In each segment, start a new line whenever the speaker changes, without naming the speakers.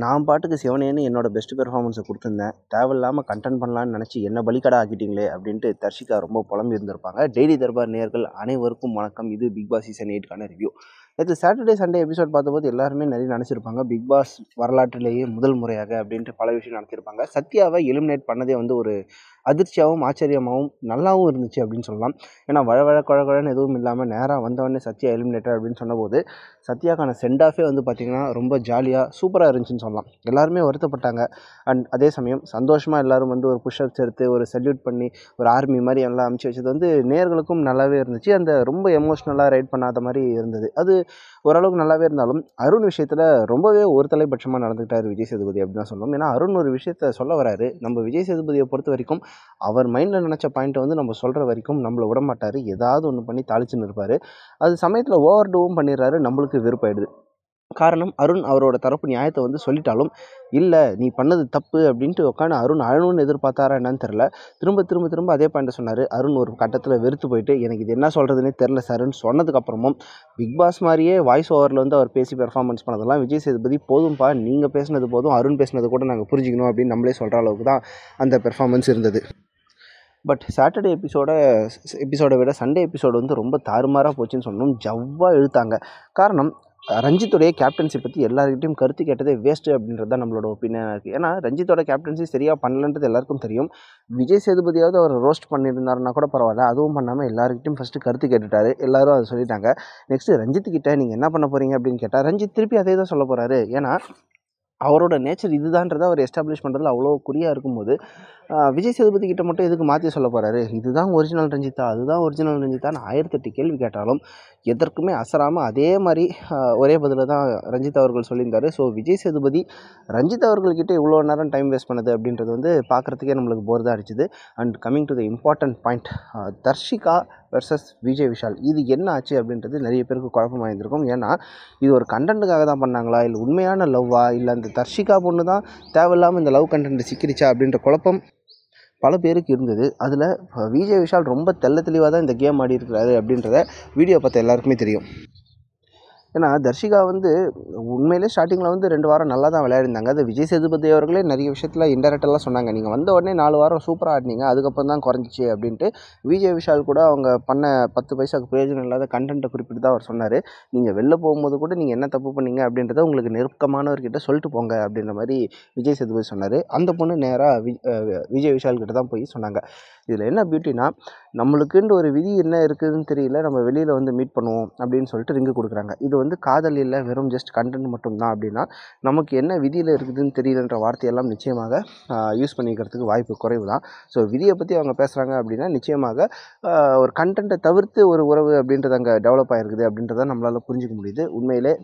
நான் பாட்டுக்கு சிவனேன்னு என்னோட பெஸ்ட் பெர்ஃபார்மன்ஸை கொடுத்துருந்தேன். தேவையில்லாமல் கண்டென்ட் பண்ணலான்னு நினச்சி என்ன பலிகடா ஆக்கிட்டீங்களே அப்படின்ட்டு தர்ஷிகா ரொம்ப புலம்பி இருந்திருப்பாங்க. டெய்லி தர்பார் நேயர்கள் அனைவருக்கும் வணக்கம். இது பிக் பாஸ் சீசன் 8க்கான ரிவ்யூ. நேற்று சாட்டர்டே சண்டே எபிசோட் பார்த்தபோது எல்லாருமே நிறைய நினச்சிருப்பாங்க பிக் பாஸ் வரலாற்றிலேயே முதல் முறையாக அப்படின்ட்டு பல விஷயம் நினச்சிருப்பாங்க. சத்யாவை எலிமினேட் பண்ணதே வந்து ஒரு அதிர்ச்சியாகவும் ஆச்சரியமாகவும் நல்லாவும் இருந்துச்சு அப்படின்னு சொல்லலாம். ஏன்னா வழ குழன்னு எதுவும் இல்லாமல் நேராக வந்தவொடனே சத்யா எலிமினேட்டர் அப்படின்னு சொன்னபோது சத்யாக்கான சென்ட் ஆஃபே வந்து பார்த்திங்கன்னா ரொம்ப ஜாலியாக சூப்பராக இருந்துச்சுன்னு சொல்லலாம். எல்லாருமே வருத்தப்பட்டாங்க. அண்ட் அதே சமயம் சந்தோஷமாக எல்லோரும் வந்து ஒரு புஷ்அப்ஸ் எடுத்து ஒரு சல்யூட் பண்ணி ஒரு ஆர்மி மாதிரி எல்லாம் அமுச்சு வச்சது வந்து நேயர்களுக்கும் நல்லாவே இருந்துச்சு. அந்த ரொம்ப எமோஷ்னலாக ரைட் பண்ணாத மாதிரி இருந்தது. அது ஓரளவுக்கு நல்லாவே இருந்தாலும் அருண் விஷயத்தில் ரொம்பவே ஒரு தலைபட்சமாக நடந்துக்கிட்டார் விஜய் சேதுபதி அப்படின்னு தான் சொல்லணும். ஏன்னா அருண் ஒரு விஷயத்த சொல்ல வராரு. நம்ம விஜய் சேதுபதியை பொறுத்த வரைக்கும் அவர் மைண்டில் நினச்ச பாயிண்ட்டை வந்து நம்ம சொல்கிற வரைக்கும் நம்மளை விட மாட்டார். ஏதாவது ஒன்று பண்ணி தாளிச்சுன்னு இருப்பார். அது சமயத்தில் ஓவர் டூவும் பண்ணிடுறாரு. நம்மளுக்கு வெறுப்பாயிடுது. காரணம் அருண் அவரோட தரப்பு நியாயத்தை வந்து சொல்லிட்டாலும் இல்லை நீ பண்ணது தப்பு அப்படின்ட்டு உட்காந்து அருண் அழணும்னு எதிர்பார்த்தாரா என்னன்னு தெரில. திரும்ப அதே பாயிண்ட்டை சொன்னார். அருண் ஒரு கட்டத்தில் வெறுத்து போயிட்டு எனக்கு இது என்ன சொல்கிறதுனே தெரில சார்ன்னு சொன்னதுக்கப்புறமும் பிக் பாஸ் மாதிரியே வாய்ஸ் ஓவரில் வந்து அவர் பேசி பெர்ஃபார்மன்ஸ் பண்ணதெல்லாம் விஜய் சேதுபதி போதும்பா நீங்கள் பேசினது போதும், அருண் பேசினது கூட நாங்கள் புரிஞ்சுக்கணும் அப்படின்னு நம்மளே சொல்கிற அளவுக்கு தான் அந்த பெர்ஃபார்மன்ஸ் இருந்தது. பட் சாட்டர்டே எபிசோடை விட சண்டே எபிசோடு வந்து ரொம்ப தாறுமாறாக போச்சுன்னு சொல்லணும். ஜவ்வாக இழுத்தாங்க. காரணம் ரஞ்சித்துடைய கேப்டன்சி பற்றி எல்லாருக்கிட்டையும் கருத்து கேட்டதே வேஸ்ட்டு அப்படின்றது தான் நம்மளோட ஒப்பீனியனாக இருக்குது. ஏன்னா ரஞ்சித்தோட கேப்டன்சி சரியாக பண்ணலன்றது எல்லாருக்கும் தெரியும். விஜய் சேதுபதியாவது அவர் ரோஸ்ட் பண்ணியிருந்தாருன்னா கூட பரவாயில்ல. அதுவும் பண்ணாமல் எல்லாருக்கிட்டையும் ஃபஸ்ட்டு கருத்து கேட்டுட்டாரு. எல்லோரும் அதை சொல்லிட்டாங்க. நெக்ஸ்ட்டு ரஞ்சித்துக்கிட்ட நீங்கள் என்ன பண்ண போகிறீங்க அப்படின்னு கேட்டால் ரஞ்சித் திருப்பி அதே தான் சொல்ல போகிறாரு. ஏன்னா அவரோட நேச்சர் இதுதான்றதை அவர் எஸ்டாப்ளிஷ் பண்ணுறதுல அவ்வளோ குறியாக இருக்கும்போது விஜய் சேதுபதி கிட்ட மட்டும் எதுக்கு மாற்றி சொல்ல போகிறாரு? இதுதான் ஒரிஜினல் ரஞ்சிதா, அதுதான் ஒரிஜினல் ரஞ்சிதான்னு 1008 கேள்வி கேட்டாலும் எதற்குமே அசராமல் அதே மாதிரி ஒரே பதில தான் ரஞ்சித் அவர்கள் சொல்லியிருந்தார். ஸோ விஜய் சேதுபதி ரஞ்சித் அவர்கள்கிட்ட இவ்வளோ நேரம் டைம் வேஸ்ட் பண்ணது அப்படின்றது வந்து பார்க்குறதுக்கே நம்மளுக்கு போர் தான் அடிச்சுது. And coming to the important point, Darshika versus Vijay Vishal இது என்ன ஆச்சு அப்படின்றது நிறைய பேருக்கு குழப்பமாக இருந்திருக்கும். ஏன்னா இது ஒரு கண்டென்ட்டுக்காக தான் பண்ணாங்களா, இல்லை உண்மையான லவ்வா, இல்லை அந்த தர்ஷிகா பொண்ணு தான் தேவையில்லாமல் இந்த லவ் கண்டென்ட் சிக்கிரிச்சா அப்படின்ற குழப்பம் பல பேருக்கு இருந்தது. அதில் விஜய் விஷால் ரொம்ப தெளிவாக தான் இந்த கேம் ஆடி இருக்கிறாரு அப்படின்றத வீடியோ பார்த்த எல்லாருக்குமே தெரியும். ஏன்னா தர்ஷிகா வந்து உண்மையிலே ஸ்டார்டிங்கில் வந்து 2 வாரம் நல்லா தான் விளையாடிருந்தாங்க. அது விஜய் சேதுபதி அவர்களே நிறைய விஷயத்தில் இன்டெரக்டெல்லாம் சொன்னாங்க. நீங்கள் வந்த உடனே 4 வாரம் சூப்பராக ஆடினீங்க, அதுக்கப்புறம் தான் குறைஞ்சிச்சு அப்படின்ட்டு. விஜய் விஷால் கூட அவங்க பண்ண 10 பைசாவுக்கு பிரயோஜனம் இல்லாத கண்டென்ட்டை குறிப்பிட்டு தான் அவர் சொன்னார். நீங்கள் வெளில போகும்போது கூட நீங்கள் என்ன தப்பு பண்ணீங்க அப்படின்றத உங்களுக்கு நெருக்கமானவர்கிட்ட சொல்லிட்டு போங்க அப்படின்ற மாதிரி விஜய் சேதுபதி சொன்னார். அந்த பொண்ணு நேராக விஜய் விஷால் கிட்ட தான் போய் சொன்னாங்க. இதில் என்ன பியூட்டினா, நம்மளுக்குன்ற ஒரு விதி என்ன இருக்குதுன்னு தெரியல, நம்ம வெளியில் வந்து மீட் பண்ணுவோம் அப்படின்னு சொல்லிட்டு ரிங்கு கொடுக்குறாங்க. இது வந்து காதல் இல்லை, வெறும் ஜஸ்ட் கண்டென்ட் மட்டும்தான் அப்படின்னா நமக்கு என்ன விதியில் இருக்குதுன்னு தெரியலன்ற வார்த்தையெல்லாம் நிச்சயமாக யூஸ் பண்ணிக்கிறதுக்கு வாய்ப்பு குறைவு தான். ஸோ விதியை பற்றி அவங்க பேசுகிறாங்க அப்படின்னா நிச்சயமாக ஒரு கண்டென்ட்டை தவிர்த்து ஒரு உறவு அப்படின்றது அங்கே டெவலப் ஆகிருக்குது அப்படின்றத நம்மளால் புரிஞ்சிக்க முடியுது. உண்மையிலே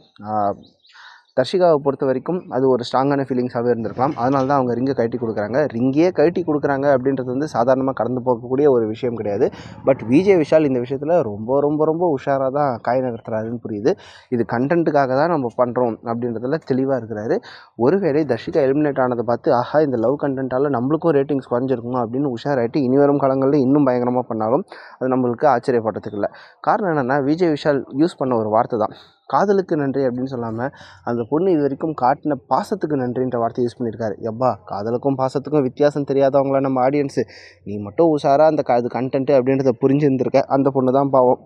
தர்ஷிகாவை பொறுத்த வரைக்கும் அது ஒரு ஸ்ட்ராங்கான ஃபீலிங்ஸாகவே இருந்திருக்கலாம். அதனால தான் அவங்க ரிங்கை கழட்டி கொடுக்குறாங்க. ரிங்கே கழட்டி கொடுக்குறாங்க அப்படின்றது வந்து சாதாரணமாக கடந்து போகக்கூடிய ஒரு விஷயம் கிடையாது. பட் விஜய் விஷால் இந்த விஷயத்தில் ரொம்ப ரொம்ப ரொம்ப உஷாராக தான் காய் நகர்த்துறாருன்னு புரியுது. இது கண்டென்ட்டுக்காக தான் நம்ம பண்ணுறோம் அப்படின்றதுல தெளிவாக இருக்கிறாரு. ஒருவேளை தர்ஷிகா எலிமினேட் ஆனதை பார்த்து ஆஹா இந்த லவ் கண்டென்ட்டால் நம்மளுக்கும் ரேட்டிங்ஸ் குறைஞ்சிருக்குமா அப்படின்னு உஷாராயிட்டு இனி வரும் காலங்களில் இன்னும் பயங்கரமாக பண்ணாலும் அது நம்மளுக்கு ஆச்சரியப்படுறதுக்கு இல்லை. காரணம் என்னென்னா விஜய் விஷால் யூஸ் பண்ண ஒரு வார்த்தை தான், காதலுக்கு நன்றி அப்படின்னு சொல்லாமல் அந்த பொண்ணு இது வரைக்கும் காட்டின பாசத்துக்கு நன்றின்ற வார்த்தை யூஸ் பண்ணியிருக்காரு. எப்பா காதலுக்கும் பாசத்துக்கும் வித்தியாசம் தெரியாதவங்கள நம்ம ஆடியன்ஸு, நீ மட்டும் உஷாராக அந்த அது கண்டென்ட்டு அப்படின்றத புரிஞ்சுருந்துருக்க. அந்த பொண்ணு தான் பாவம்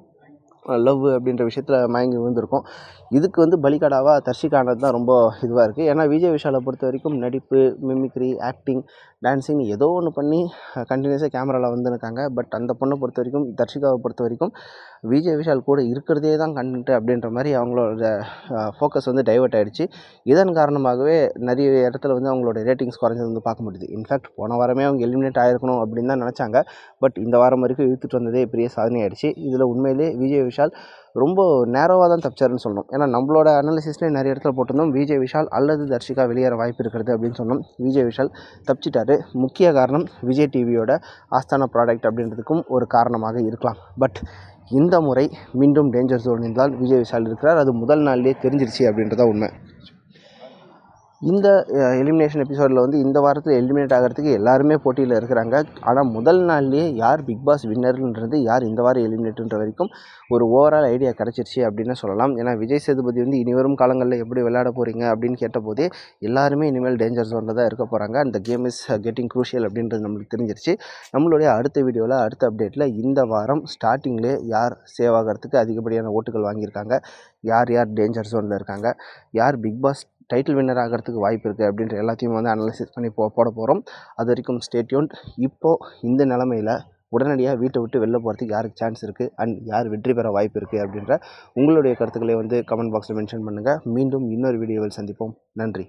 லவ் அப்படின்ற விஷயத்தில் மயங்கி விழுந்திருக்கும். இதுக்கு வந்து பலிகடாவாக தர்ஷிகானது தான் ரொம்ப இதுவாக இருக்குது. ஏன்னா விஜய் விஷாலை பொறுத்த வரைக்கும் நடிப்பு, மிமிக்ரி, ஆக்டிங், டான்ஸிங் ஏதோ ஒன்று பண்ணி கண்டினியூஸாக கேமராவில் வந்துருக்காங்க. பட் அந்த பொண்ணை பொறுத்த வரைக்கும், தர்ஷிகாவை பொறுத்த வரைக்கும் விஜய் விஷால் கூட இருக்கிறதே தான் கண்டென்ட்டு அப்படின்ற மாதிரி அவங்களோட ஃபோக்கஸ் வந்து டைவர்ட் ஆகிடுச்சு. இதன் காரணமாகவே நிறைய இடத்துல வந்து அவங்களோட ரேட்டிங்ஸ் குறைஞ்சது வந்து பார்க்க முடியுது. இன்ஃபேக்ட் போன வாரமே அவங்க எலிமினேட் ஆகிருக்கணும் அப்படின்னு தான் நினச்சாங்க. பட் இந்த வாரம் வரைக்கும் இழுத்துட்டு வந்ததே பெரிய சாதனை ஆகிடுச்சு. இதில் உண்மையிலே விஜய் விஷால் ரொம்ப நேரோவாக தான் தப்பிச்சாருன்னு சொல்லணும். ஏன்னா நம்மளோட அனாலிசிஸ்லேயே நிறைய இடத்துல போட்டிருந்தோம் விஜய் விஷால் அல்லது தர்ஷிகா வெளியேற வாய்ப்பு இருக்கிறது அப்படின்னு சொன்னோம். விஜய் விஷால் தப்பிச்சிட்டாரு. முக்கிய காரணம் விஜய் டிவியோட ஆஸ்தான ப்ராடக்ட் அப்படின்றதுக்கும் ஒரு காரணமாக இருக்கலாம். பட் இந்த முறை மீண்டும் டேஞ்சர் ஜோனில் தான் விஜய் விஷால் இருக்கிறார். அது முதல் நாள்லேயே தெரிஞ்சிருச்சு அப்படின்றதான் உண்மை. இந்த எலிமினேஷன் எபிசோடில் வந்து இந்த வாரத்தில் எலிமினேட் ஆகிறதுக்கு எல்லாருமே போட்டியில் இருக்கிறாங்க. ஆனால் முதல் நாள்லேயே யார் பிக் பாஸ் வின்னர்ன்றது, யார் இந்த வாரம் எலிமினேட்டுன்ற வரைக்கும் ஒரு ஓவரால் ஐடியா கிடச்சிருச்சு அப்படின்னு சொல்லலாம். ஏன்னா விஜய் சேதுபதி வந்து இனி வரும் காலங்களில் எப்படி விளையாட போகிறீங்க அப்படின்னு கேட்டபோதே எல்லாருமே இனிமேல் டேஞ்சர் ஜோனில் தான் இருக்க போகிறாங்க. அந்த கேம் இஸ் கெட்டிங் க்ரூஷியல் அப்படின்றது நம்மளுக்கு தெரிஞ்சிருச்சு. நம்மளுடைய அடுத்த வீடியோவில் அடுத்த அப்டேட்டில் இந்த வாரம் ஸ்டார்டிங்லேயே யார் சேவ் ஆகிறதுக்கு அதிகப்படியான ஓட்டுகள் வாங்கியிருக்காங்க, யார் யார் டேஞ்சர் ஜோனில் இருக்காங்க, யார் பிக் பாஸ் டைட்டில் வின்னர் ஆகிறதுக்கு வாய்ப்பு இருக்குது அப்படின்ற எல்லாத்தையும் வந்து அனலைசிஸ் பண்ணி போட போகிறோம். அது வரைக்கும் ஸ்டே டியூன்ட். இப்போது இந்த நிலமையில் உடனடியாக வீட்டை விட்டு வெளில போகிறதுக்கு யாருக்கு சான்ஸ் இருக்குது அண்ட் யார் வெற்றி பெற வாய்ப்பு இருக்குது அப்படின்ற உங்களுடைய கருத்துக்களை வந்து கமெண்ட் பாக்ஸில் மென்ஷன் பண்ணுங்கள். மீண்டும் இன்னொரு வீடியோவில் சந்திப்போம். நன்றி.